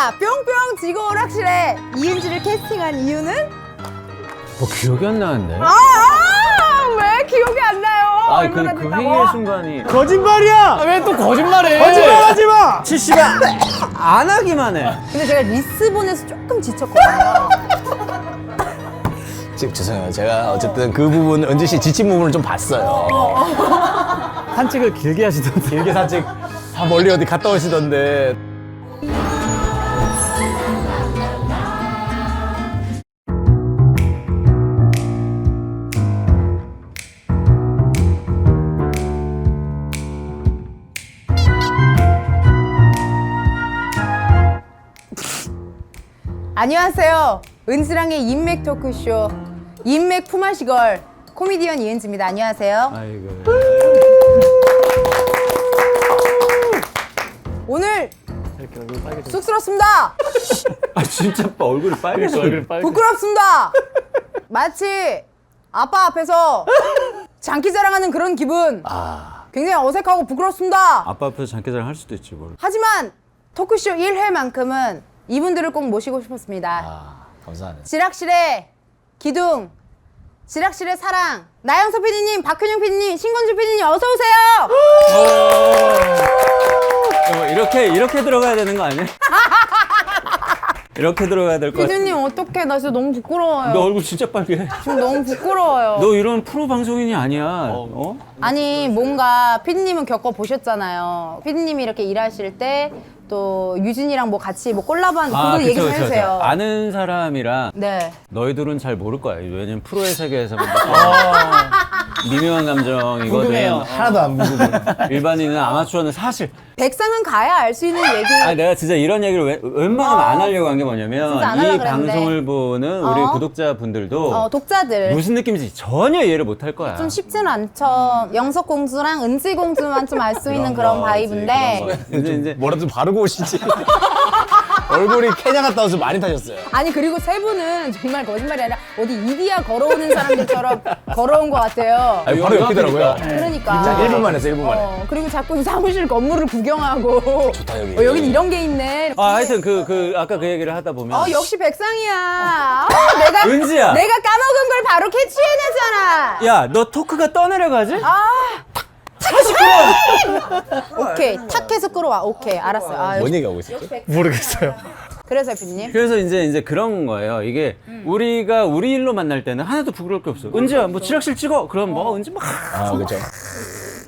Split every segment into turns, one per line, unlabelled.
자, 뿅뿅 지구 오락실에 이은지를 캐스팅한 이유는?
뭐 기억이 안 나는데?
왜 기억이 안 나요? 얼마나
그
됐다고?
회의의 순간이
거짓말이야!
왜 또 거짓말해?
거짓말하지 마!
70이 안 하기만 해.
근데 제가 리스본에서 조금 지쳤거든요.
지금 죄송해요. 제가 어쨌든 그 부분, 은지 씨 지친 부분을 좀 봤어요.
산책을 길게 하시던데.
길게 산책 멀리 어디 갔다 오시던데.
안녕하세요. 은지랑의 인맥 토크쇼 인맥 품앗이걸 코미디언 이은지입니다. 안녕하세요.
아이고.
오늘 쑥스럽습니다.
아 진짜 얼굴이 빨개져.
부끄럽습니다. 마치 아빠 앞에서 장기 자랑하는 그런 기분. 굉장히 어색하고 부끄럽습니다.
아빠 앞에서 장기자랑 할 수도 있지 뭘.
하지만 토크쇼 1회만큼은 이분들을 꼭 모시고 싶었습니다.
감사하네.
지락실의 기둥, 지락실의 사랑, 나영석 PD님, 박현영 PD님, 신건주 PD님 어서 오세요.
이렇게 들어가야 되는 거 아니야? 이렇게 들어가야 될 거 같아.
PD님 어떡해, 나 진짜 너무 부끄러워요.
너 얼굴 진짜 빨개.
지금 너무 부끄러워요.
너 이런 프로 방송인이 아니야. 어?
아니 뭔가 PD님은 겪어보셨잖아요. PD님이 이렇게 일하실 때 또 유진이랑 뭐 같이 뭐 콜라보하는 그거 얘기 좀 해주세요.
아는 사람이랑
네.
너희들은 잘 모를 거야. 왜냐면 프로의 세계에서 미묘한 감정이거든.
궁금해요. 하나도 안 궁금해.
일반인은 아마추어는 사실.
백상은 가야 알 수 있는 얘기.
아니 내가 진짜 이런 얘기를 웬만하면 안 하려고 한 게 뭐냐면
진짜 안
이
하려고 그랬는데.
방송을 보는 우리 구독자분들도
독자들.
무슨 느낌인지 전혀 이해를 못 할 거야.
좀 쉽지는 않죠. 영석공주랑 은지공주만 좀 알 수 있는 그런 바이브인데.
이제
뭐라도 좀 바르고 오시지. 얼굴이 케냐 갔다 와서 많이 타셨어요.
아니 그리고 세 분은 정말 거짓말이 아니라 어디 이디야 걸어오는 사람들처럼 걸어온 것 같아요.
아니, 바로 옆이더라고요.
그러니까.
자, 1분 만에 했어, 1분 만에.
그리고 자꾸 사무실 건물을 구경하고.
좋다, 여기.
여긴 이런 게 있네.
하여튼 아까 그 얘기를 하다 보면
역시 백상이야. 내가
은지야.
내가 까먹은 걸 바로 캐치해내잖아.
야, 너 토크가 떠내려가지?
오케이 탁해서 끌어와. 오케이 알았어요.
뭔
역시
얘기하고 있었지?
모르겠어요.
그래서 피디님.
그래서 이제 그런 거예요. 이게 우리가 우리 일로 만날 때는 하나도 부끄러울 게 없어. 은지야, 뭐 지락실 찍어. 그럼 뭐 은지 막.
그죠.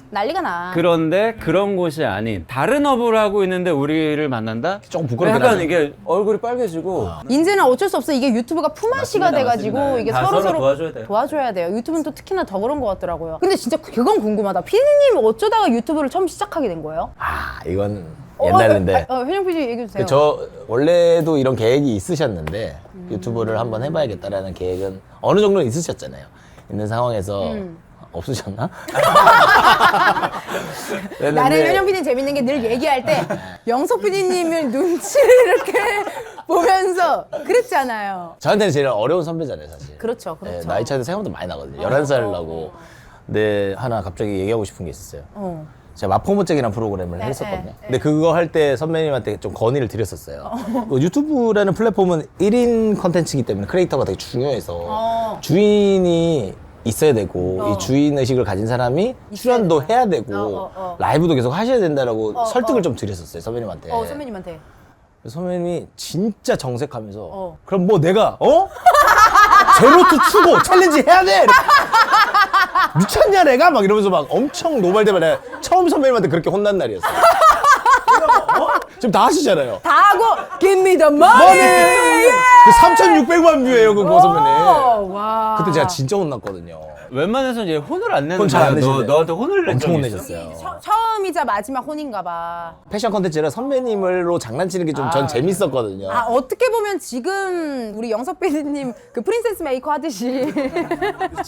난리가 나.
그런데 그런 곳이 아닌 다른 업을 하고 있는데 우리를 만난다?
조금 부끄럽긴
약간
하죠.
이게 얼굴이 빨개지고.
이제는 어쩔 수 없어. 이게 유튜브가 품앗이가
맞습니다,
돼가지고
맞습니다.
이게
다
서로
서로 도와줘야 돼요.
도와줘야 돼요. 유튜브는 또 특히나 더 그런 것 같더라고요. 근데 진짜 그건 궁금하다. 피디님 어쩌다가 유튜브를 처음 시작하게 된 거예요?
이건 옛날인데.
현영 PD 얘기해 주세요.
저 원래도 이런 계획이 있으셨는데 유튜브를 한번 해봐야겠다라는 계획은 어느 정도는 있으셨잖아요. 있는 상황에서 없으셨나?
나는 현영 PD님 재밌는 게 늘 얘기할 때 영석 PD님을 눈치를 이렇게 보면서 그랬잖아요.
저한테는 제일 어려운 선배잖아요, 사실.
그렇죠, 그렇죠.
네, 나이 차이도 생각보다 많이 나거든요. 11살 나고. 근데 하나 갑자기 얘기하고 싶은 게 있었어요. 제가 마포모잭이라는 프로그램을 했었거든요. 근데 그거 할 때 선배님한테 좀 건의를 드렸었어요. 그 유튜브라는 플랫폼은 1인 컨텐츠이기 때문에 크리에이터가 되게 중요해서 주인이 있어야 되고 이 주인 의식을 가진 사람이 출연도 해야 되고 라이브도 계속 하셔야 된다라고 설득을 좀 드렸었어요, 선배님한테.
선배님한테.
선배님이 진짜 정색하면서 그럼 뭐 내가 제로투 추고 챌린지 해야 돼! 미쳤냐 내가? 막 이러면서 막 엄청 노발대발 내가 처음 선배님한테 그렇게 혼난 날이었어요. 지금 다 하시잖아요.
다 하고 Give me the money!
그 3,600만 뷰예요, 그거 선배님.
와.
그때 제가 진짜 혼났거든요.
웬만해서는 얘 혼을 안 내는
혼 잘 안
거야.
내시네.
너한테 혼을 낸
엄청
적이 있어?
혼내셨어요.
처음이자 마지막 혼인가 봐.
패션 컨텐츠라 선배님으로 장난치는 게 좀 전 재밌었거든요.
어떻게 보면 지금 우리 영석 PD님 그 프린세스 메이커 하듯이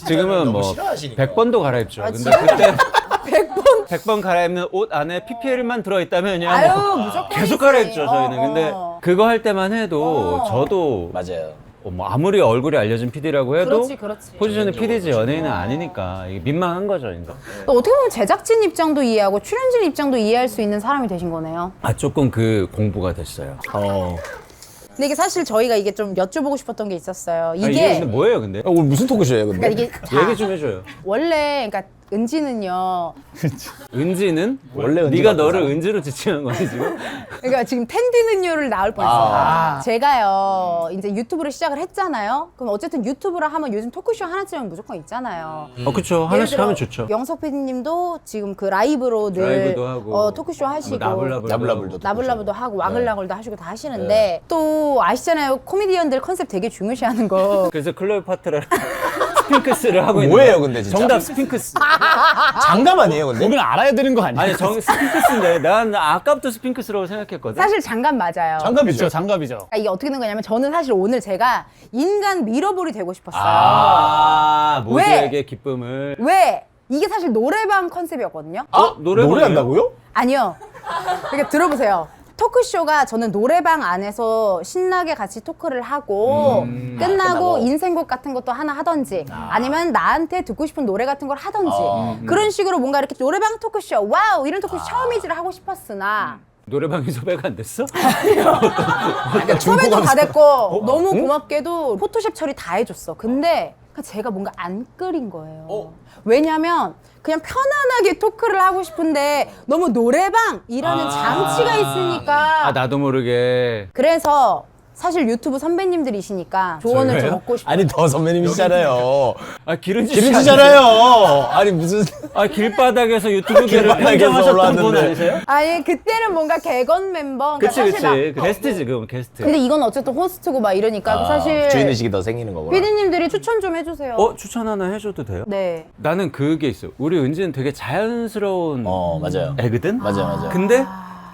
지금은 뭐
싫어하시니까.
100번도 갈아입죠. 근데
진짜?
그때
100번
100번 갈아입는 옷 안에 PPL만 들어있다면
아유
뭐
무조건
계속
있지.
갈아입죠, 저희는. 근데 그거 할 때만 해도 저도
맞아요.
뭐 아무리 얼굴이 알려진 PD라고 해도
그렇지.
포지션이 PD지 연예인은 아니니까 이게 민망한 거죠. 그러니까.
또 어떻게 보면 제작진 입장도 이해하고 출연진 입장도 이해할 수 있는 사람이 되신 거네요.
아 조금 그 공부가 됐어요.
근데 이게 사실 저희가 이게 좀 여쭤보고 싶었던 게 있었어요.
이게
이게
근데 뭐예요, 근데?
오늘 무슨 토크쇼예요, 근데?
그러니까 이게
얘기 좀 해줘요.
원래 그러니까 은지는요.
은지는
원래 은지
네가
같은
너를
사람.
은지로 지칭한 거야 지금?
그러니까 지금 텐디는요를 나올 뻔했어요. 제가요 이제 유튜브를 시작을 했잖아요. 그럼 어쨌든 유튜브라 하면 요즘 토크쇼 하나쯤은 무조건 있잖아요.
그쵸.
예를
하나씩
들어
하면 좋죠.
영석 PD님도 지금 그 라이브로 늘
라이브도 하고
토크쇼 하시고
나불나불도
나불나불도 하고 와글나글도 하시고 다 하시는데 또 아시잖아요. 코미디언들 컨셉 되게 중요시하는 거.
그래서 클레오파트라 스핑크스를 하고 있는
뭐예요,
거야.
근데 진짜?
정답 스핑크스.
장갑 아니에요, 근데?
그건 알아야 되는 거 아니에요?
아니 스핑크스인데 난 아까부터 스핑크스라고 생각했거든.
사실 장갑 맞아요.
장갑이죠.
그렇죠, 장갑이죠.
그러니까 이게 어떻게 된 거냐면 저는 사실 오늘 제가 인간 미러볼이 되고 싶었어요.
모두에게 기쁨을.
왜? 이게 사실 노래방 컨셉이었거든요.
노래한다고요?
아니요. 그러니까 들어보세요. 토크쇼가 저는 노래방 안에서 신나게 같이 토크를 하고 끝나고 인생곡 같은 것도 하나 하던지 아니면 나한테 듣고 싶은 노래 같은 걸 하던지 그런 식으로 뭔가 이렇게 노래방 토크쇼 와우 이런 토크쇼 처음이지를 하고 싶었으나
노래방에 섭외가 안 됐어?
섭외도 다 됐고 너무 고맙게도 포토샵 처리 다 해줬어. 근데 제가 뭔가 안 끓인 거예요. 왜냐면 그냥 편안하게 토크를 하고 싶은데 너무 노래방이라는 장치가 있으니까
나도 모르게.
그래서 사실 유튜브 선배님들이시니까 조언을 좀
저예요?
얻고 싶어요.
아니, 더 선배님이시잖아요.
기른지잖아요.
아니, 무슨.
길바닥에서 유튜브계를
길바닥에서
평정하셨던 분
올라왔는데.
아니세요?
아니 그때는 뭔가 개건 멤버 그러니까
그치.
사실 막-
게스트지 그건 게스트.
근데 이건 어쨌든 호스트고 막 이러니까 사실
주인의식이 더 생기는 거구나.
PD님들이 추천 좀 해주세요.
추천 하나 해줘도 돼요?
네.
나는 그게 있어. 우리 은지는 되게 자연스러운
맞아요.
애거든?
맞아요.
근데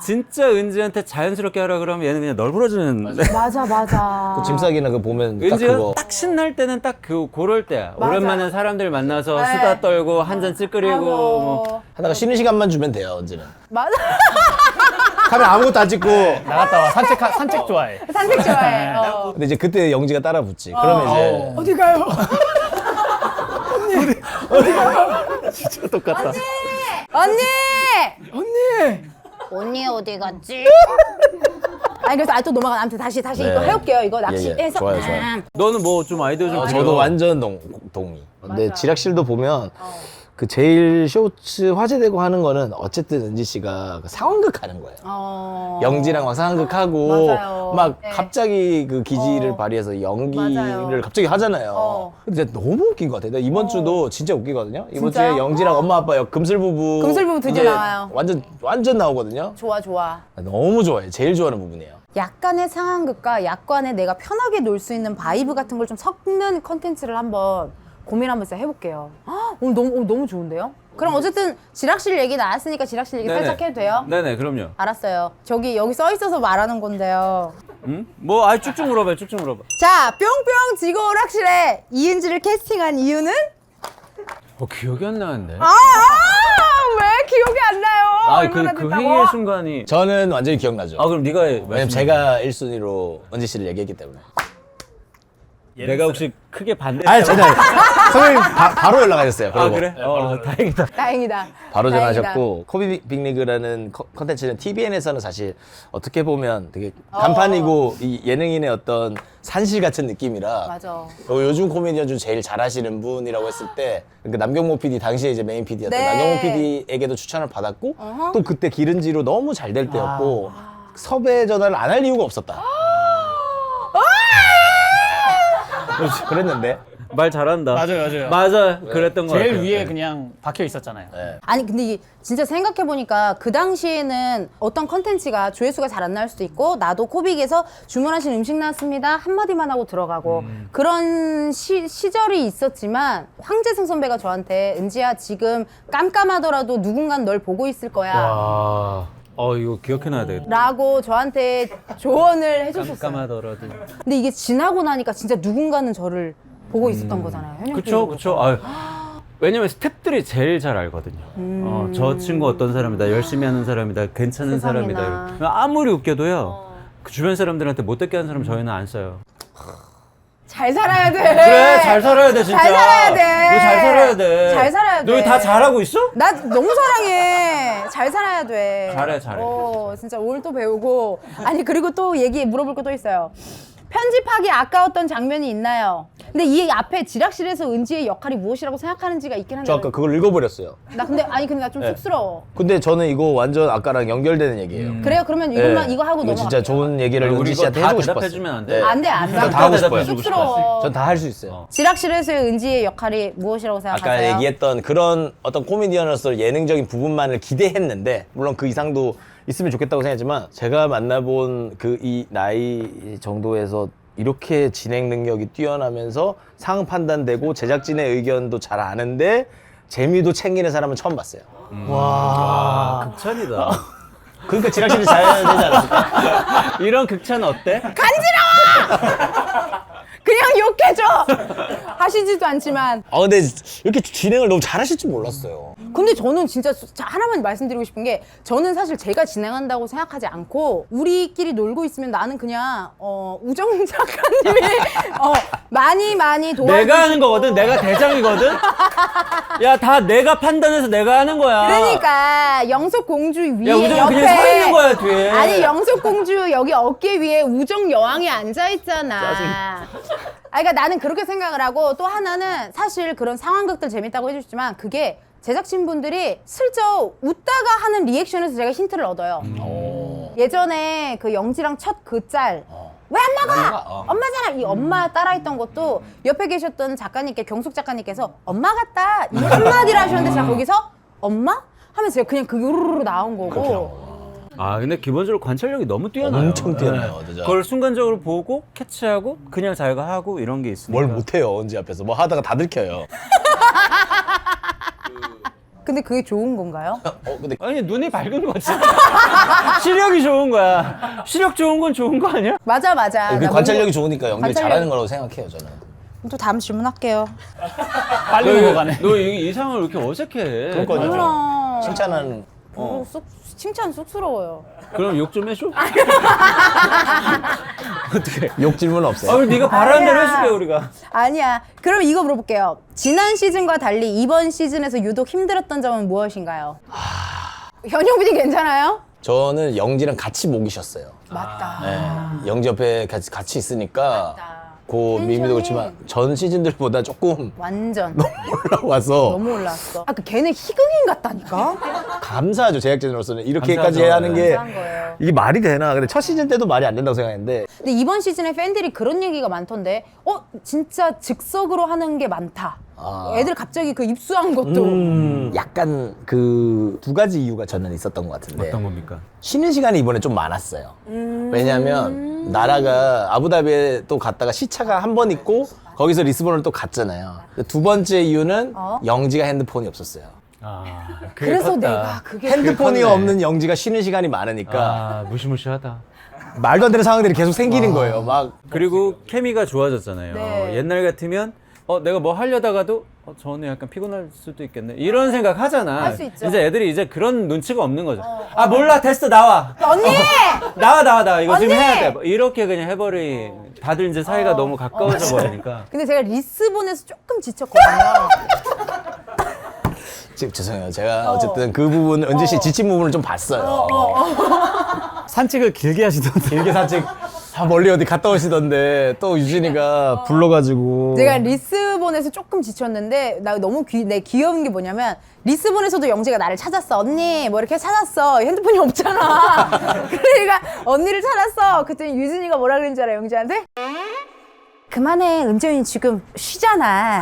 진짜 은지한테 자연스럽게 하라 그러면 얘는 그냥 널브러지는.
맞아.
짐 싸기나 그거 보면 딱
은지가
그거.
딱 신날 때는 딱 그럴 때야.
맞아.
오랜만에 사람들 만나서
네.
수다 떨고 한 잔 찌끄리고
하고.
뭐.
하다가 쉬는 시간만 주면 돼요, 언제는.
맞아.
카메라 아무것도 안 찍고.
나갔다 와. 산책 좋아해.
산책 좋아해.
근데 이제 그때 영지가 따라 붙지. 그러면 이제.
어디 가요?
진짜 똑같다.
언니 어디 갔지? 아니 그래서 또 넘어가. 아무튼 다시
네.
이거 해올게요. 이거 낚시해서.
좋아요.
너는 뭐 좀 아이디어 좀
저도
줘요.
완전 동의. 근데 지락실도 보면 그 제일 쇼츠 화제되고 하는 거는 어쨌든 은지 씨가 그 상황극 하는 거예요. 영지랑 막 상황극 하고
맞아요.
막
네.
갑자기 그 기질을 발휘해서 연기를
맞아요.
갑자기 하잖아요. 근데 진짜 너무 웃긴 것 같아요. 나 이번 주도 진짜 웃기거든요. 이번
진짜요?
주에 영지랑 엄마 아빠 금슬 부부
드디어
이제
나와요.
완전 나오거든요.
좋아.
너무 좋아해. 제일 좋아하는 부분이에요.
약간의 상황극과 약간의 내가 편하게 놀 수 있는 바이브 같은 걸 좀 섞는 컨텐츠를 한번 고민 한번 진짜 해볼게요. 헉, 오늘 너무 좋은데요? 그럼 어쨌든 지락실 얘기 나왔으니까 지락실 얘기 살짝 해도 돼요?
네네, 그럼요.
알았어요. 여기 써 있어서 말하는 건데요.
응? 쭉쭉 물어봐요, 쭉쭉 물어봐.
자, 뿅뿅 지고 오락실에 이은지를 캐스팅한 이유는?
기억이 안 나는데.
왜 기억이 안 나요? 얼마나
그
됐다고?
회의의 순간이.
저는 완전히 기억나죠.
그럼 네가
왜냐면 제가 1순위로 은지 씨를 얘기했기 때문에.
내가 혹시 크게 반대.
아니 전혀 선생님 바로 연락하셨어요. 그리고
그래? 다행이다.
다행이다.
바로
다행이다.
전화하셨고 코비 빅리그라는 컨텐츠는 TVN에서는 사실 어떻게 보면 되게 간판이고 이 예능인의 어떤 산실 같은 느낌이라
맞아.
요즘 코미디언 중 제일 잘하시는 분이라고 했을 때 그러니까 남경모 PD 당시에 이제 메인 PD였던
네.
남경모 PD에게도 추천을 받았고 또 그때 기른지로 너무 잘 될 때였고 섭외 전화를 안 할 이유가 없었다. 그랬는데
말 잘한다.
맞아요.
맞아, 그랬던 거 같아요.
제일 위에 그냥 박혀 있었잖아요.
아니 근데 이게 진짜 생각해보니까 그 당시에는 어떤 컨텐츠가 조회수가 잘 안 나올 수도 있고 나도 코빅에서 주문하신 음식 나왔습니다 한마디만 하고 들어가고 그런 시절이 있었지만 황재승 선배가 저한테 은지야 지금 깜깜하더라도 누군간 널 보고 있을 거야
이거 기억해놔야 되겠다.
라고 저한테 조언을 해주셨어요.
깜깜하더라도.
근데 이게 지나고 나니까 진짜 누군가는 저를 보고 있었던 거잖아요. 현영
그쵸.
PD도.
왜냐면 스태프들이 제일 잘 알거든요. 저 친구 어떤 사람이다, 열심히 하는 사람이다, 괜찮은
세상에나.
사람이다. 아무리 웃겨도요, 그 주변 사람들한테 못되게 하는 사람 저희는 안 써요.
잘 살아야 돼.
그래 잘 살아야 돼 진짜.
잘 살아야 돼.
너 잘 살아야 돼.
잘 살아야 돼.
너 다 잘하고 있어?
나 너무 사랑해. 잘 살아야 돼.
잘해.
진짜 오늘 또 배우고. 아니 그리고 또 물어볼 거 또 있어요. 편집하기 아까웠던 장면이 있나요? 근데 이 앞에 지락실에서 은지의 역할이 무엇이라고 생각하는지가 있긴 한데.
저 아까 그걸 읽어버렸어요.
근데 나 좀
네.
쑥스러워.
근데 저는 이거 완전 아까랑 연결되는 얘기예요.
그래요? 그러면
네.
이거 하고
이거
넘어갈게요.
진짜 좋은 얘기를
우리
은지
이거
씨한테
다
해주고 싶었어요.
대답해주면 안 돼?
안 돼, 안 돼.
다 하고 싶어요.
대답해주고
쑥스러워.
전 다 할 수 있어요.
지락실에서의 은지의 역할이 무엇이라고 생각하세요?
아까 얘기했던 그런 어떤 코미디언으로서 예능적인 부분만을 기대했는데 물론 그 이상도 있으면 좋겠다고 생각했지만 제가 만나본 그 이 나이 정도에서 이렇게 진행 능력이 뛰어나면서 상황 판단되고 제작진의 의견도 잘 아는데 재미도 챙기는 사람은 처음 봤어요.
와 극찬이다.
그러니까 지락실이 잘 되지 않았을까?
이런 극찬 어때?
그냥 욕해줘! 하시지도 않지만.
근데 이렇게 진행을 너무 잘하실 줄 몰랐어요.
근데 저는 진짜 하나만 말씀드리고 싶은 게 저는 사실 제가 진행한다고 생각하지 않고 우리끼리 놀고 있으면 나는 그냥 우정 작가님이 많이 도와주시고
내가 하는 거거든. 내가 대장이거든. 야 다 내가 판단해서 내가 하는 거야.
그러니까 영석 공주 위에
야 우정이
옆에
그냥 서 있는 거야 뒤에.
아니 영석 공주 여기 어깨 위에 우정 여왕이 앉아 있잖아. 그러니까 나는 그렇게 생각을 하고 또 하나는 사실 그런 상황극들 재밌다고 해주시지만 그게 제작진분들이 슬쩍 웃다가 하는 리액션에서 제가 힌트를 얻어요. 예전에 그 영지랑 첫 그 짤 왜 안 나가? 엄마잖아. 이 엄마 따라했던 것도 옆에 계셨던 작가님께 경숙 작가님께서 엄마 같다 이 한마디를 하셨는데 제가 거기서 엄마? 하면서 제가 그냥 그 요르르 나온 거고.
아 근데 기본적으로 관찰력이 너무 뛰어나요.
엄청 뛰어나요, 진짜.
그걸 순간적으로 보고 캐치하고 그냥 자기가 하고 이런 게 있으니까.
뭘 못해요, 은지 앞에서. 뭐 하다가 다 들켜요.
근데 그게 좋은 건가요?
근데
아니 눈이 밝은 거지. 시력이 좋은 거야. 시력 좋은 건 좋은 거 아니야?
맞아.
그
나
관찰력이 좋으니까 연기
관찰력.
잘하는 거라고 생각해요, 저는.
또 다음 질문할게요.
빨리 넘어가네.
너 이 상을 왜 이렇게 어색해?
그러니까요.
몰라.
칭찬하는
칭찬 쑥스러워요.
그럼 욕 좀 해줘. 어떻게?
욕 질문 없어요.
그럼 네가 바라는 대로
아니야.
해줄게 우리가.
아니야. 그럼 이거 물어볼게요. 지난 시즌과 달리 이번 시즌에서 유독 힘들었던 점은 무엇인가요? 현용 PD 괜찮아요?
저는 영지랑 같이 목이셨어요.
맞다.
네. 영지 옆에 같이 있으니까 그 미미도 그렇지만 전 시즌들보다 조금
완전
올라와서
너무 올라왔어. 그 걔네 희극인 같다니까?
감사하죠, 제작진으로서는 이렇게까지
감사하죠.
하는 게
감사한 거예요.
이게 말이 되나? 근데 첫 시즌 때도 말이 안 된다고 생각했는데
근데 이번 시즌에 팬들이 그런 얘기가 많던데 진짜 즉석으로 하는 게 많다. 애들 갑자기 그 입수한 것도
약간 그 두 가지 이유가 저는 있었던 것 같은데
어떤 겁니까?
쉬는 시간이 이번에 좀 많았어요. 왜냐하면 나라가 아부다비에 또 갔다가 시차가 한 번 있고 거기서 리스본을 또 갔잖아요. 두 번째 이유는 영지가 핸드폰이 없었어요.
아 그게
그래서
컸다.
내가 그게
핸드폰이
컸네.
없는 영지가 쉬는 시간이 많으니까
아 무시무시하다.
말도 안 되는 상황들이 계속 생기는 거예요. 막
그리고 케미가 좋아졌잖아요.
네.
옛날 같으면 내가 뭐 하려다가도 저는 약간 피곤할 수도 있겠네 이런 생각 하잖아.
할 수 있죠.
이제 애들이 이제 그런 눈치가 없는 거죠. 아 몰라 됐어 나와.
언니!
나와 이거 지금
언니!
해야 돼. 뭐 이렇게 그냥 해버리. 다들 이제 사이가 너무 가까워져 버리니까.
근데 제가 리스본에서 조금 지쳤거든요.
지금 죄송해요. 제가 어쨌든 그 부분 은지 씨 지친 부분을 좀 봤어요.
산책을 길게 하시던데.
길게 산책 멀리 어디 갔다 오시던데 또 유진이가 불러가지고
제가 리스본에서 조금 지쳤는데 나 너무 귀여운 게 뭐냐면 리스본에서도 영지가 나를 찾았어. 언니 뭐 이렇게 찾았어. 핸드폰이 없잖아. 그러니까 언니를 찾았어. 그랬더니 유진이가 뭐라 그랬는지 알아 영지한테? 그만해. 은지언니 지금 쉬잖아.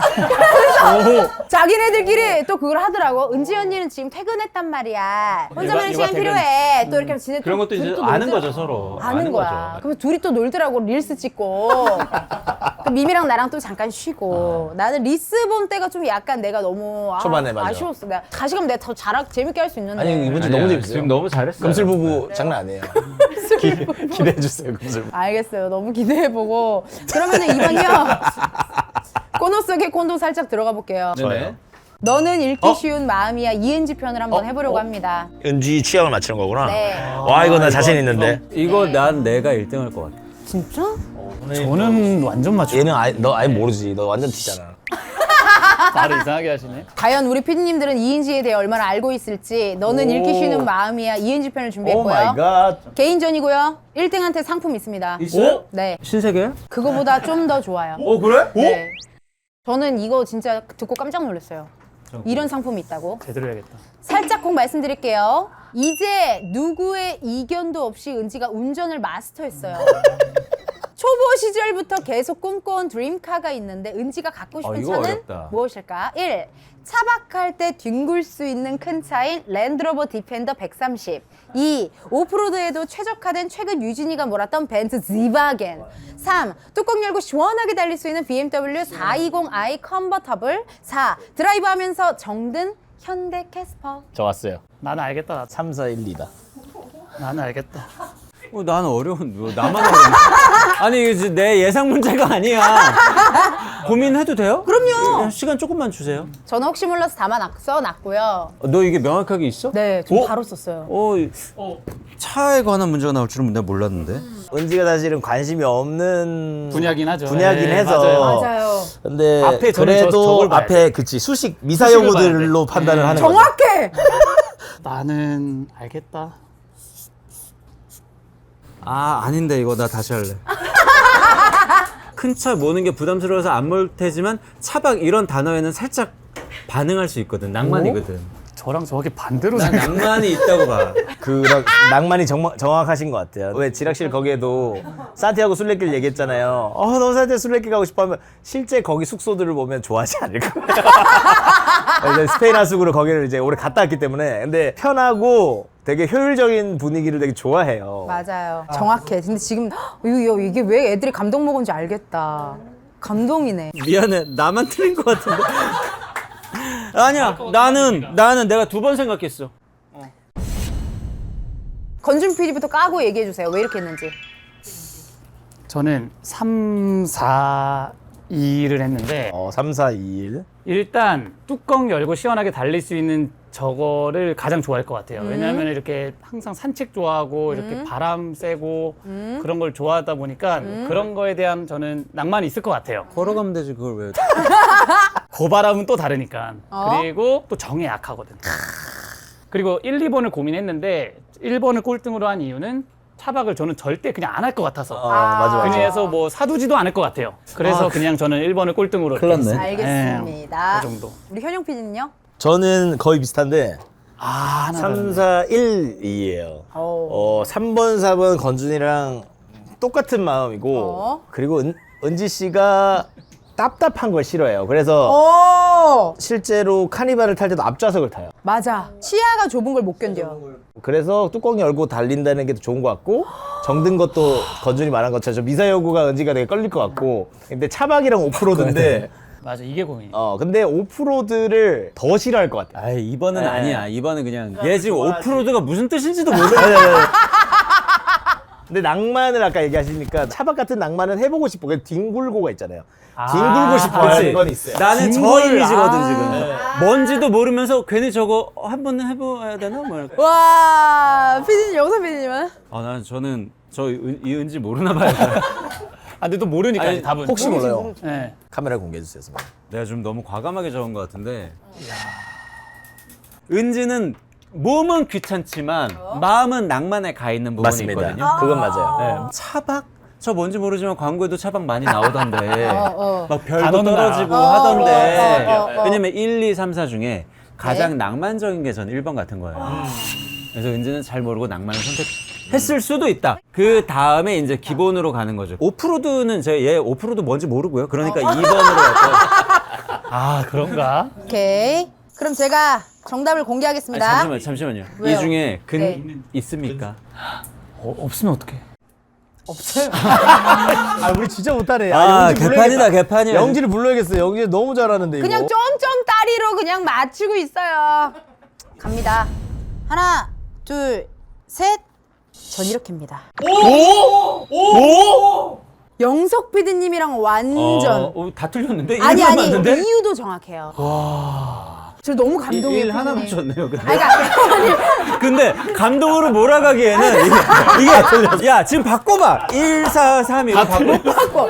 그래서 자기네들끼리 또 그걸 하더라고. 은지 언니는 지금 퇴근했단 말이야. 혼자만의
일과
시간
퇴근.
필요해. 또 이렇게 하면 지네
그런 것도 이제 아는 거죠 서로.
아는 거야. 그럼 둘이 또 놀더라고. 릴스 찍고. 그 미미랑 나랑 또 잠깐 쉬고. 나는 리스본 때가 좀 약간 내가 너무
초반에 맞아.
아쉬웠어. 내가 다시 가면 내가 더 재밌게 할 수 있는데.
아니 이번 주 너무 재밌어요.
지금 너무 잘했어요.
금슬 부부 장난 아니에요. 기대해 주세요, 금슬 부부.
알겠어요. 너무 기대해보고. 그러면은 이번요. 코너 속의 콘도 살짝 들어가 볼게요.
네네.
너는 읽기 쉬운 마음이야. 이은지 편을 한번 해보려고 합니다.
은지 취향을 맞추는 거구나.
네.
와 이거 나 자신 있는데.
이거 난 내가 1등 할 것 같아.
진짜?
저는 완전 맞춰.
얘는 너 아예 모르지. 너 완전 T잖아.
말을 이상하게 하시네.
과연 우리 피디님들은 이은지에 대해 얼마나 알고 있을지 너는 읽기 쉬는 마음이야 이은지 편을
오
준비했고요.
마이 갓.
개인전이고요. 1등한테 상품 있습니다.
있어요?
네.
신세계야?
그거보다 좀 더 좋아요.
그래?
네. 저는 이거 진짜 듣고 깜짝 놀랐어요. 이런 상품이 있다고.
제대로 해야겠다.
살짝 꼭 말씀드릴게요. 이제 누구의 이견도 없이 은지가 운전을 마스터했어요. 초보 시절부터 계속 꿈꿔온 드림카가 있는데 은지가 갖고 싶은
이거
차는
어렵다.
무엇일까? 1. 차박할 때 뒹굴 수 있는 큰 차인 랜드로버 디펜더 130. 2. 오프로드에도 최적화된 최근 유진이가 몰았던 벤츠 지바겐. 3. 뚜껑 열고 시원하게 달릴 수 있는 BMW 420i 컨버터블. 4. 드라이브하면서 정든 현대 캐스퍼.
저 왔어요.
나는 알겠다.
3, 4, 1, 2다.
나는 알겠다.
나는 어려운, 나만 어려운. 아니, 이게 내 예상 문제가 아니야. 고민해도 돼요?
그럼요.
시간 조금만 주세요.
저는 혹시 몰라서 써놨고요.
너 이게 명확하게 있어?
네, 저 바로 썼어요.
차에 관한 문제가 나올 줄은 내가 몰랐는데.
은지가 사실은 관심이 없는
분야긴 하죠.
분야긴
네,
해서.
맞아요.
맞아요.
근데
앞에 저는
그래도
저걸 봐야
앞에 그치 수식 미사여구들로
봐야 돼.
판단을 하는 거죠.
정확해!
나는 알겠다.
아닌데 이거 나 다시 할래. 큰 차 모는 게 부담스러워서 안 몰 테지만 차박 이런 단어에는 살짝 반응할 수 있거든. 낭만이거든.
저랑 정확히 반대로
난
생각.
낭만이 있다고 봐.
그런 낭만이 정확하신 것 같아요. 왜 지락실 거기에도 산티아고 순례길 얘기했잖아요. 너무 산티아고 순례길 가고 싶어 하면 실제 거기 숙소들을 보면 좋아하지 않을 거예요. 이제 스페인 하숙으로 거기를 이제 오래 갔다 왔기 때문에. 근데 편하고 되게 효율적인 분위기를 되게 좋아해요.
맞아요. 정확해. 근데 지금 이게 왜 애들이 감동 먹은지 알겠다. 감동이네.
미안해. 나만 틀린 것 같은데. 아니야. 나는 내가 2번 생각했어.
건준 PD부터 까고 얘기해 주세요. 왜 이렇게 했는지.
저는 3, 4, 2를 했는데
3, 4, 2, 1.
일단 뚜껑 열고 시원하게 달릴 수 있는 저거를 가장 좋아할 것 같아요. 왜냐하면 이렇게 항상 산책 좋아하고 이렇게 바람 쐬고 그런 걸 좋아하다 보니까 그런 거에 대한 저는 낭만이 있을 것 같아요.
걸어가면 되지 그걸 왜.
고바람은 또 다르니까.
어?
그리고 또 정에 약하거든. 그리고 1, 2번을 고민했는데 1번을 꼴등으로 한 이유는 차박을 저는 절대 그냥 안 할 것 같아서.
맞아.
그래서 뭐 사두지도 않을 것 같아요. 그래서 그냥 저는 1번을 꼴등으로.
큰일 났네.
알겠습니다.
그 정도.
우리 현영 PD는요?
저는 거의 비슷한데
하나
3, 4, 1, 2예요. 3번, 4번 건준이랑 똑같은 마음이고 그리고 은지 씨가 답답한 걸 싫어해요. 그래서 실제로 카니발을 탈 때도 앞좌석을 타요.
맞아. 시야가 좁은 걸 못 견뎌.
그래서 뚜껑 열고 달린다는 게 더 좋은 것 같고 정든 것도 건준이 말한 것처럼 저 미사여구가 은지가 되게 끌릴 것 같고 근데 차박이랑 오프로드인데
맞아, 이게 고민이에요.
근데 오프로드를 더 싫어할 것 같아요.
2번은 아니야. 2번은 그냥 얘 지금 오프로드가 무슨 뜻인지도 모르.
근데 낭만을 아까 얘기하시니까 차박 같은 낭만은 해보고 싶어. 그 뒹굴고가 있잖아요. 뒹굴고 싶어하는 건 있어요.
나는 저 이미지거든 지금. 뭔지도 모르면서 괜히 저거 한번 해봐야 되나? 뭐 이렇게.
와, PD님, 영선 PD님은?
저는 이은지 모르나 봐요.
근데 또 모르니까
아니,
답은.
혹시 몰라요.
네.
카메라 공개해주세요. 선배님.
내가 좀 너무 과감하게 적은 것 같은데. 은지는 몸은 귀찮지만 마음은 낭만에 가 있는 부분이
맞습니다.
있거든요.
그건 맞아요.
네. 차박? 저 뭔지 모르지만 광고에도 차박 많이 나오던데 막 별도
단어는
떨어지고
알아.
하던데 왜냐면 1, 2, 3, 4 중에 가장 낭만적인 게 저는 1번 같은 거예요. 그래서 은지는 잘 모르고 낭만을 선택했을 수도 있다. 그 다음에 이제 기본으로 가는 거죠. 오프로드는 얘 오프로드 뭔지 모르고요. 그러니까 2번으로 갈거.
그런가?
오케이. 그럼 제가 정답을 공개하겠습니다.
잠시만요.
왜요?
이 중에
네.
있습니까?
없으면 어떡해.
없어요.
우리 진짜 못하네.
개판이다, 개판이야.
영지를 불러야겠어요. 영지 너무 잘하는데 이거.
그냥 점점따리로 그냥 맞추고 있어요. 갑니다. 하나, 둘, 셋. 전 이렇게입니다. 영석 PD님이랑 완전.
다 틀렸는데?
아니,
1번 맞는데?
이유도 정확해요. 저 너무 감동이에요.
일 하나
PD님.
맞췄네요. 근데.
아니, 그러니까,
근데 감동으로 몰아가기에는 이게 야 지금 바꿔봐 1, 4, 3이고 바꿔.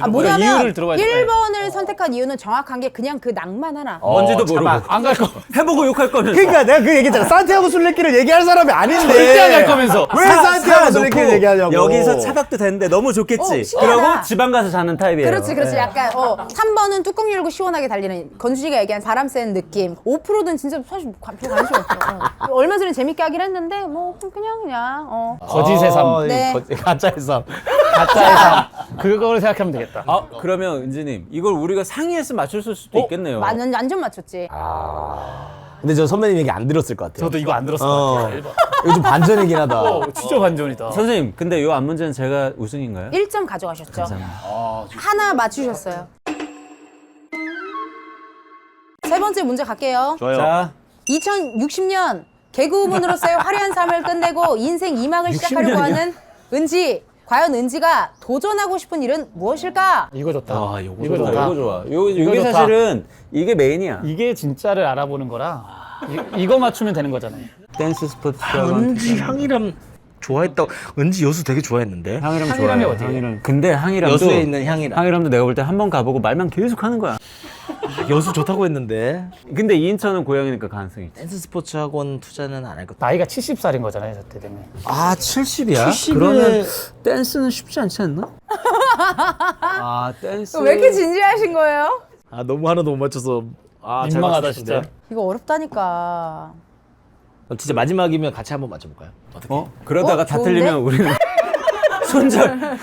뭐냐면
이유를 들어봐야 돼.
1번을 선택한 이유는 정확한 게 그냥 그 낭만 하나.
뭔지도 모르고
안 갈 거.
해보고 욕할 거면서.
그러니까 내가 그 얘기했잖아. 산티아고 술래길을 얘기할 사람이 아닌데.
절대 안 갈 거면서.
왜 산티아고 술래길 얘기하냐고.
여기서 차박도 되는데 너무 좋겠지.
신기하다.
그러고 지방 가서 자는 타입이에요.
그렇지.
네.
약간 3번은 뚜껑 열고 시원하게 달리는 건주씨가 얘기한 바람 쐬는 느낌. 5%는 진짜 사실 관심 없어. 얼마 전에 재밌게 하긴 했는데 뭐 그냥.
거짓의 삶.
네.
가짜의 삶.
가짜의 삶. 그거를 생각하면 되겠다.
아 그러면 은지님 이걸 우리가 상의해서 맞췄을 수도 있겠네요.
완전 맞췄지.
근데 저 선배님 얘기 안 들었을 것 같아요.
저도 이거 안 들었을 것 같아요. 1번.
이거 좀 반전이긴 하다.
진짜 반전이다.
선생님 근데 요 앞문제는 제가 우승인가요?
1점 가져가셨죠. 하나 맞추셨어요. 세 번째 문제 갈게요.
좋아요.
자
2060년 개그우먼으로서의 화려한 삶을 끝내고 인생 2막을 시작하려고
60년이야?
하는 은지. 과연 은지가 도전하고 싶은 일은 무엇일까?
이거 좋다.
요거
이거
좋다.
좋다.
이거 좋아.
이거
이게
좋다.
사실은 이게 메인이야.
이게 진짜를 알아보는 거라 이거 맞추면 되는 거잖아요.
댄스 스포츠.
은지 향이람 좋아했다. 은지 여수 되게 좋아했는데.
항이람
항이람이
좋아해.
어디예요?
항이람. 근데 항이람도
여수에 있는 향이람.
항이람도 내가 볼 때 한 번 가보고 말만 계속 하는 거야.
여수 좋다고 했는데.
근데 이인천은 고향이니까 가능성이 있지.
댄스 스포츠 학원 투자는 안 할 것 같아.
나이가 70살인 거잖아요, 저때 되면.
아 70이야? 70에...
그러면 댄스는 쉽지 않지 않나? 아 댄스.
왜 이렇게 진지하신 거예요?
아 너무 하나도 못 맞춰서
민망하다 진짜.
이거 어렵다니까.
그럼 진짜 마지막이면 같이 한번 맞춰볼까요? 어떻게?
그러다가 다
좋은데?
틀리면 우리는 손절.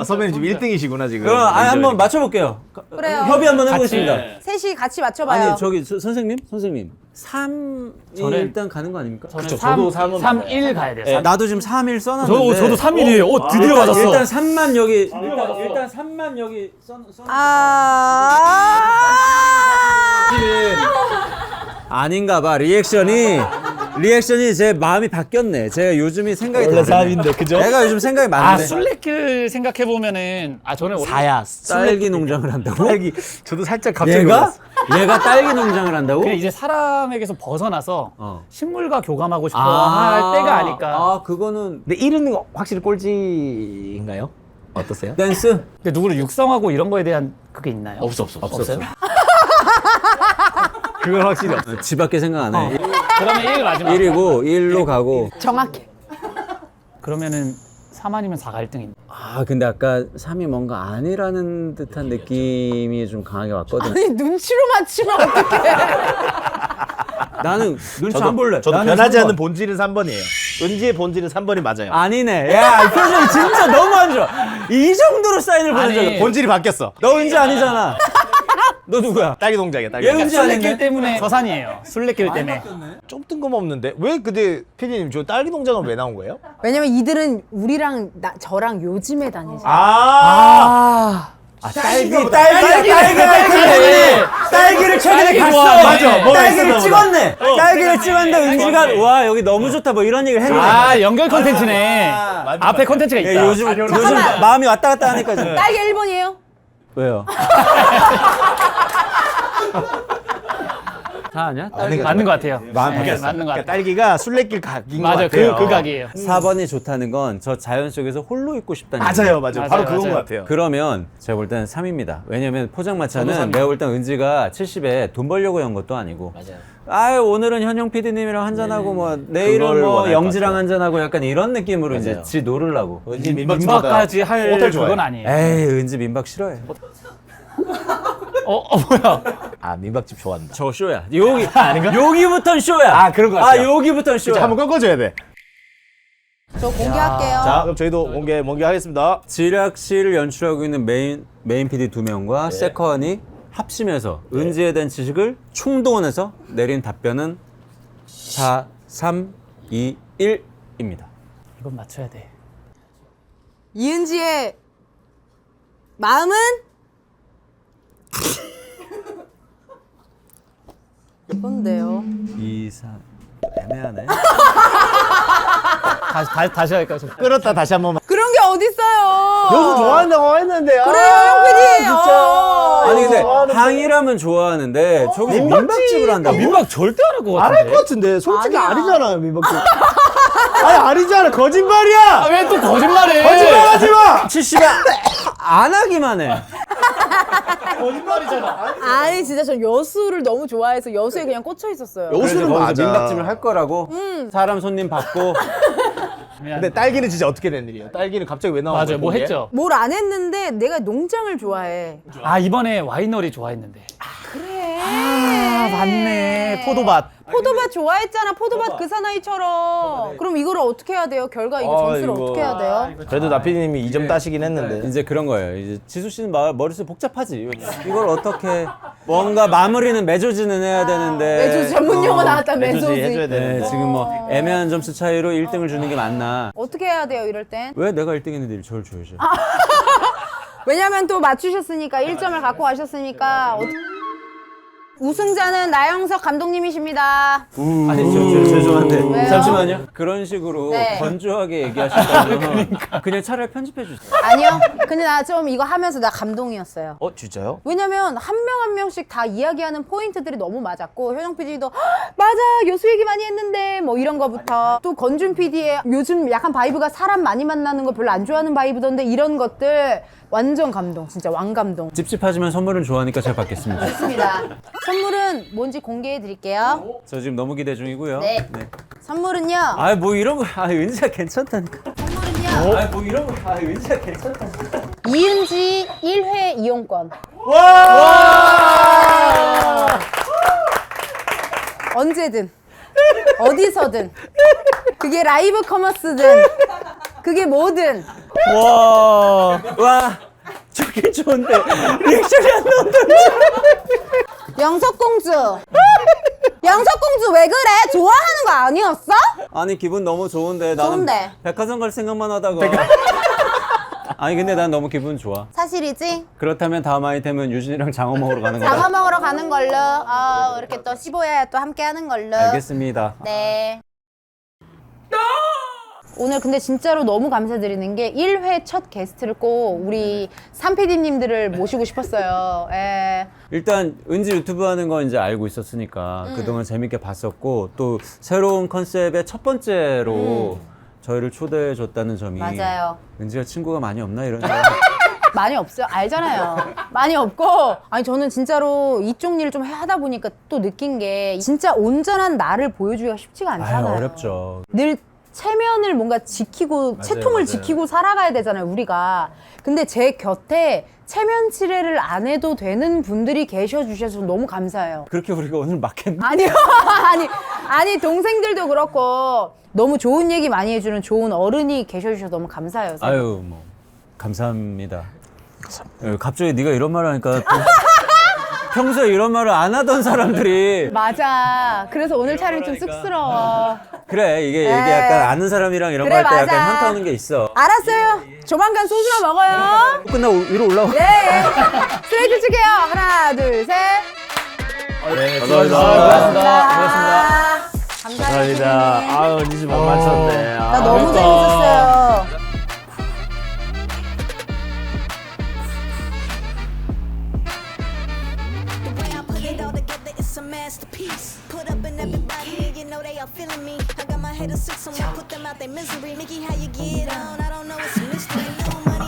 선배님 지금 1등이시구나 지금.
그럼 한번 맞춰볼게요.
그래요.
협의 한번 해보겠습니다.
셋이 같이 맞춰봐요.
아니 저기 선생님 3이
저는-
일단 가는 거 아닙니까?
저는
저도
3, 1 가야 돼요.
나도 지금 3일 써놨는데.
저도 3일이에요. 드디어 맞았어.
일단 3만 여기 일단 3만 여기 써. 아닌가 봐. 리액션이 제 마음이 바뀌었네. 제가 요즘이 생각이
원래
다르네.
4인데 그죠?
내가 요즘 생각이
아,
많은데.
술래길 생각해 보면은 저는 원래
4야.
딸기 농장을 한다고?
딸기. 저도 살짝 갑자기
얘가?
놀랐어.
얘가 딸기 농장을 한다고?
그냥 이제 사람에게서 벗어나서 식물과 교감하고 싶어
아,
할 때가 아닐까.
아, 그거는
근데 1은 확실히 꼴찌인가요? 어떠세요?
댄스?
근데 누구를 육성하고 이런 거에 대한 그게 있나요?
없어요? 그건 확실히 없어.
집 밖에 생각 안 해.
그러면 1 마지막.
1이고 1로 가고.
정확해.
그러면은 3 아니면 4가 1등인데.
아, 근데 아까 3이 뭔가 아니라는 듯한 느낌이 좀 강하게 왔거든.
아니 눈치로 맞추면 어떡해.
나는 눈치 안 볼래.
저도
나는
변하지
3번.
않는 본질은 3번이에요. 은지의 본질은 3번이 맞아요.
아니네. 야, 이 표정이 진짜 너무 안 좋아. 이 정도로 사인을 보낸 적이 없어.
본질이 바뀌었어.
너 은지 아니잖아. 너 누구야?
딸기 동작이야. 딸기
얘
동작.
은지
술래길
아닌데?
때문에 서산이에요. 술래길 때문에.
좀 뜬금없는데 왜 근데 PD님 저 딸기 동작은 왜 나온 거예요?
왜냐면 이들은 우리랑 저랑 요즘에 다니지.
딸기를 최근에
딸기
갔어.
좋아하네.
맞아. 뭐가
딸기를
있었나
찍었네. 딸기를 찍었는데 은지가 와 여기 너무 좋다 뭐 이런 얘기를 했네.
아, 연결 콘텐츠네. 앞에 콘텐츠가 있다.
야, 요즘 마음이 왔다 갔다 하니까 좀.
딸기 1번이에요?
왜요? 다 아니야?
맞는 것 같아요.
마음
네,
바뀌었어.
맞는 것
그러니까
같아요.
딸기가 술래길 각인 것
맞아,
같아요.
그 각이에요.
4번이 좋다는 건 저 자연 속에서 홀로 있고 싶다는
맞아요, 맞아요. 바로
맞아요,
그건
맞아요.
것 같아요.
그러면 제가 볼 때는 3입니다. 왜냐면
저도
포장마차는
삼이요.
내가 볼 땐 은지가 70에 돈 벌려고 연 것도 아니고 아유 오늘은 현용 PD님이랑 한잔하고 뭐 내일은
그걸
뭐
원할 것
영지랑
같아요.
한잔하고 약간 이런 느낌으로 이제
맞아요.
지 놀으려고.
은지
민박까지 할
호텔 좋아해.
그건 아니에요.
에이 은지 민박 싫어해.
뭐야?
아 민박집 좋아한다.
저 쇼야. 여기부턴 쇼야.
아, 그런 것 같아요.
아 여기부턴 쇼야.
자, 한번 꺾어줘야 돼.
저 공개할게요.
자, 그럼 저희도 공개하겠습니다.
지략시를 연출하고 있는 메인 PD 2명과 세컨이 합심해서 은지에 대한 지식을 총동원해서 내린 답변은 4, 3, 2, 1입니다.
이건 맞춰야 돼.
이은지의 마음은? 이건데요.
2, 3 애매하네.
다시 할까요?
끌었다 다시 한 번만.
그런 게 어딨어요.
여수 좋아한다고 했는데요.
그래요, 형 PD.
진짜.
아니 근데 근데 항이라면 좋아하는데 저기 민박집을 한다고?
민박 절대 안 할 것
안 할
같은데.
것 같은데 솔직히
아니야.
아니잖아요 민박집. 아니 아니잖아 거짓말이야.
왜 또 거짓말해?
거짓말하지 마.
70에 안 하기만 해.
거짓말이잖아.
아니 진짜 저 여수를 너무 좋아해서 여수에 그냥 꽂혀 있었어요.
여수는
그래서 거기서
맞아.
민박집을 할 거라고? 사람 손님 받고
근데 딸기는 진짜 어떻게 된 일이에요? 딸기는 갑자기 왜 나온 거예요?
맞아요. 뭐
거기에?
했죠?
뭘 안 했는데 내가 농장을 좋아해.
아 이번에 와이너리 좋아했는데.
그래.
아 맞네. 포도밭.
포도밭 좋아했잖아. 포도밭 그 사나이처럼. 그럼 이거를 어떻게 해야 돼요? 결과 이거 점수를
이거.
어떻게 해야 돼요?
그래도 나피디님이 2점 따시긴 했는데.
이제 그런 거예요. 이제 지수 씨는 머릿속 복잡하지. 이걸 어떻게 뭔가 마무리는 매조지는 해야 되는데.
매조지 전문 용어 나왔다.
매조지
매조지.
해줘야
네,
되는데.
지금 뭐 애매한 점수 차이로 1등을 주는 게 맞나?
어떻게 해야 돼요? 이럴 땐?
왜 내가 1등했는데 저를 줘야죠?
왜냐면 또 맞추셨으니까 1점을 갖고 가셨으니까 우승자는 나영석 감독님이십니다.
아니 저 죄송한데
왜요?
잠시만요. 그런 식으로
네.
건조하게 얘기하시다면 그냥 차라리 편집해 주세요.
아니요. 근데 나 좀 이거 하면서 나 감동이었어요.
진짜요?
왜냐면 한 명 한 명씩 다 이야기하는 포인트들이 너무 맞았고 효정 PD도 맞아 여수 얘기 많이 했는데 뭐 이런 거부터 또 건준 PD의 요즘 약간 바이브가 사람 많이 만나는 거 별로 안 좋아하는 바이브던데 이런 것들 완전 감동. 진짜 왕감동.
찝찝하지만 선물은 좋아하니까 제가 받겠습니다.
좋습니다. 선물은 뭔지 공개해 드릴게요.
저 지금 너무 기대 중이고요.
네. 선물은요.
아 뭐 이런 거, 은지가 괜찮다니까.
선물은요.
아 뭐 이런 거, 은지가 괜찮다니까.
이은지 1회 이용권. 언제든 어디서든 그게 라이브 커머스든 그게 뭐든
와, 저게 좋은데 리액션이 안 나온다.
영석공주 영석공주 왜 그래? 좋아하는 거 아니었어?
아니 기분 너무 좋은데 나는
좋은데.
백화점 갈 생각만 하다가. 아니 근데 난 너무 기분 좋아.
사실이지?
그렇다면 다음 아이템은 유진이랑 장어 먹으러 가는 거다.
장어 먹으러 가는 걸로 이렇게 또 15회 또 함께 하는 걸로.
알겠습니다.
네. 오늘 근데 진짜로 너무 감사드리는 게 1회 첫 게스트를 꼭 우리 3PD님들을 모시고 싶었어요. 예.
일단 은지 유튜브 하는 거 이제 알고 있었으니까 그동안 재밌게 봤었고 또 새로운 컨셉의 첫 번째로 저희를 초대해 줬다는 점이
맞아요.
은지가 친구가 많이 없나 이런 생각.
많이 없어요. 알잖아요. 많이 없고. 아니, 저는 진짜로 이쪽 일을 좀 하다 보니까 또 느낀 게 진짜 온전한 나를 보여주기가 쉽지가 않잖아요.
아유, 어렵죠.
늘 체면을 뭔가 지키고 체통을
맞아요.
지키고 살아가야 되잖아요, 우리가. 근데 제 곁에 체면 치레를 안 해도 되는 분들이 계셔 주셔서 너무 감사해요.
그렇게 우리가 오늘 막했나?
아니요. 아니 동생들도 그렇고 너무 좋은 얘기 많이 해주는 좋은 어른이 계셔 주셔서 너무 감사해요.
아유 뭐 감사합니다. 갑자기 네가 이런 말을 하니까 또 평소에 이런 말을 안 하던 사람들이
맞아. 그래서 오늘 촬영이 좀 쑥스러워.
그래 이게
네.
약간 아는 사람이랑 이런 거
그래,
할 때 약간
맞아.
현타 오는 게 있어.
알았어요. 조만간 소주나 먹어요.
끝나고 위로 올라와.
예. 스트레이트 칠게요. 하나, 둘, 셋.
네,
감사합니다.
감사합니다. 아유, 은지 못 맞췄네.
나 너무 재밌었어요.
The way I put it all together, it's a masterpiece. Put up in everybody, you know they all feeling me. I got my haters sick, someone put them out their misery. Nikki, how you get on? I don't know, it's a mystery. No money.